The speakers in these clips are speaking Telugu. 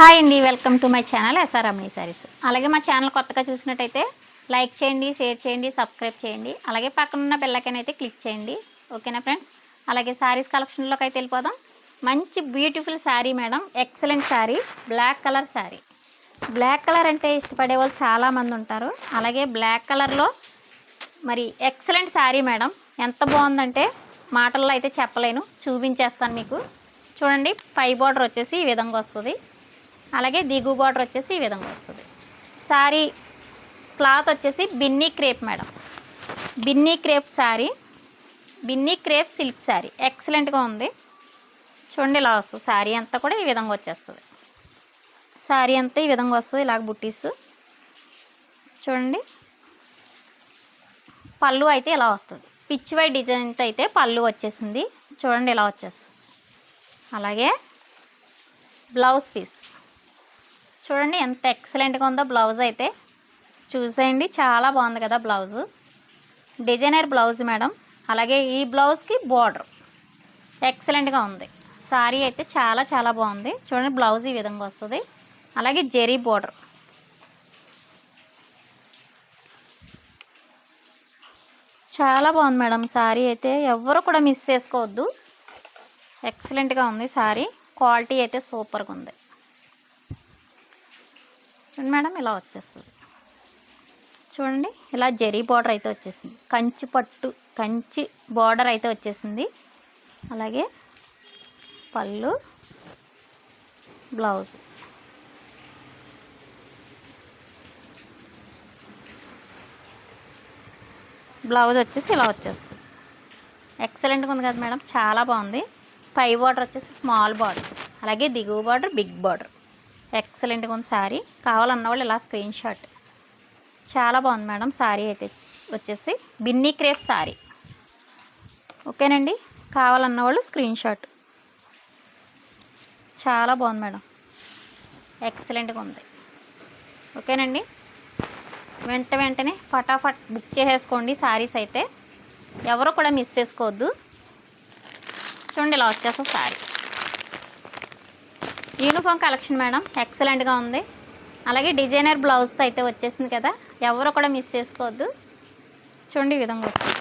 హాయ్ అండి, welcome to my channel SR Ramani sarees. అలాగే మా ఛానల్ కొత్తగా చూసినట్టయితే లైక్ చేయండి, షేర్ చేయండి, సబ్స్క్రైబ్ చేయండి. అలాగే పక్కనున్న బెల్ ఐకాన్ అయితే క్లిక్ చేయండి. ఓకేనా ఫ్రెండ్స్? అలాగే శారీస్ కలెక్షన్లోకి అయితే వెళ్ళిపోదాం. మంచి beautiful sari madam, excellent sari, black colour sari. Black colour అంటే ఇష్టపడే వాళ్ళు చాలామంది ఉంటారు. అలాగే బ్లాక్ కలర్లో మరి ఎక్సలెంట్ శారీ మేడం. ఎంత బాగుందంటే మాటల్లో అయితే చెప్పలేను, చూపించేస్తాను మీకు. చూడండి, పై బార్డర్ వచ్చేసి ఈ విధంగా వస్తుంది. అలాగే దిగు బార్డర్ వచ్చేసి ఈ విధంగా వస్తుంది. శారీ క్లాత్ వచ్చేసి Binny crepe madam, Binny crepe sari, Binny crepe silk sari. ఎక్సలెంట్గా ఉంది. చూడండి, ఇలా వస్తుంది శారీ అంతా కూడా ఈ విధంగా వచ్చేస్తుంది. శారీ అంతా ఈ విధంగా వస్తుంది, ఇలాగ బుట్టీస్. చూడండి, పళ్ళు అయితే ఇలా వస్తుంది. పిచ్ వై డిజైన్తో అయితే పళ్ళు వచ్చేసింది. చూడండి, ఇలా వచ్చేస్తుంది. అలాగే బ్లౌజ్ పీస్ చూడండి ఎంత ఎక్సలెంట్గా ఉందో. బ్లౌజ్ అయితే చూసేయండి, చాలా బాగుంది కదా బ్లౌజు. Designer blouse madam. అలాగే ఈ బ్లౌజ్కి బార్డర్ ఎక్సలెంట్గా ఉంది. శారీ అయితే చాలా చాలా బాగుంది. చూడండి, బ్లౌజ్ ఈ విధంగా వస్తుంది. అలాగే జెరీ బార్డర్. చాలా బాగుంది మేడం శారీ అయితే, ఎవరు కూడా మిస్ చేసుకోవద్దు. ఎక్సలెంట్గా ఉంది శారీ. క్వాలిటీ అయితే సూపర్గా ఉంది. చూడండి మేడం, ఇలా వచ్చేస్తుంది. చూడండి, ఇలా జెరీ బార్డర్ అయితే వచ్చేసింది. కంచి పట్టు, కంచి బార్డర్ అయితే వచ్చేసింది. అలాగే పళ్ళు, బ్లౌజ్. బ్లౌజ్ వచ్చేసి ఇలా వచ్చేస్తుంది. ఎక్సలెంట్గా ఉంది కదా మేడం, చాలా బాగుంది. పై బార్డర్ వచ్చేసి స్మాల్ బార్డర్, అలాగే దిగువ బార్డర్ బిగ్ బార్డర్. ఎక్సలెంట్గా ఉంది శారీ. కావాలన్న వాళ్ళు ఇలా స్క్రీన్ షాట్. చాలా బాగుంది మేడం శారీ అయితే వచ్చేసి బిన్నీ క్రేప్ శారీ. ఓకేనండి, కావాలన్న వాళ్ళు స్క్రీన్ షాట్. చాలా బాగుంది మేడం, ఎక్సలెంట్గా ఉంది. ఓకేనండి, వెంటనే ఫటాఫట్ బుక్ చేసేసుకోండి శారీస్ అయితే, ఎవరు కూడా మిస్ చేసుకోవద్దు. చూడండి, ఇలా వచ్చేస్తుంది శారీ. యూనిఫామ్ కలెక్షన్ మేడం, ఎక్సలెంట్గా ఉంది. అలాగే డిజైనర్ బ్లౌజ్తో అయితే వచ్చేసింది కదా, ఎవరు కూడా మిస్ చేసుకోవద్దు. చూడండి, ఈ విధంగా వస్తుంది.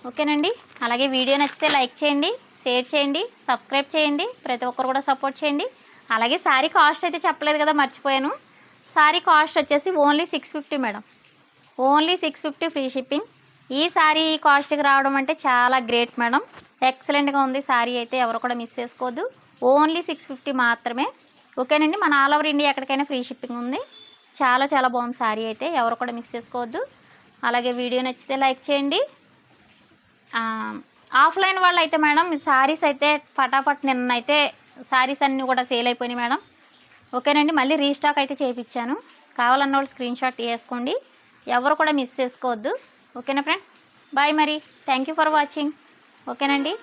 ఓకేనండి, అలాగే వీడియో నచ్చితే లైక్ చేయండి, షేర్ చేయండి, సబ్స్క్రైబ్ చేయండి. ప్రతి ఒక్కరు కూడా సపోర్ట్ చేయండి. అలాగే శారీ కాస్ట్ అయితే చెప్పలేదు కదా, మర్చిపోయాను. శారీ కాస్ట్ వచ్చేసి only 650 madam, only 650 free shipping. ఈ శారీ కాస్ట్కి రావడం అంటే చాలా గ్రేట్ మేడం. ఎక్సలెంట్గా ఉంది శారీ అయితే, ఎవరు కూడా మిస్ చేసుకోవద్దు. ఓన్లీ 650 మాత్రమే. ఓకేనండి, మన ఆల్ ఓవర్ ఇండియా ఎక్కడికైనా ఫ్రీ షిప్పింగ్ ఉంది. చాలా చాలా బాగుంది శారీ అయితే, ఎవరు కూడా మిస్ చేసుకోవద్దు. అలాగే వీడియో నచ్చితే లైక్ చేయండి. ఆఫ్లైన్ వాళ్ళు అయితే మేడం ఈ శారీస్ అయితే ఫటాఫట్ నిన్నైతే శారీస్ అన్నీ కూడా సేల్ అయిపోయినాయి మేడం. ఓకేనండి, మళ్ళీ రీస్టాక్ అయితే చేయించాను. కావాలన్న వాళ్ళు స్క్రీన్ షాట్ వేసుకోండి, ఎవరు కూడా మిస్ చేసుకోవద్దు. ఓకేనా ఫ్రెండ్స్, బాయ్ మరి. Thank you for watching. ఓకేనండి.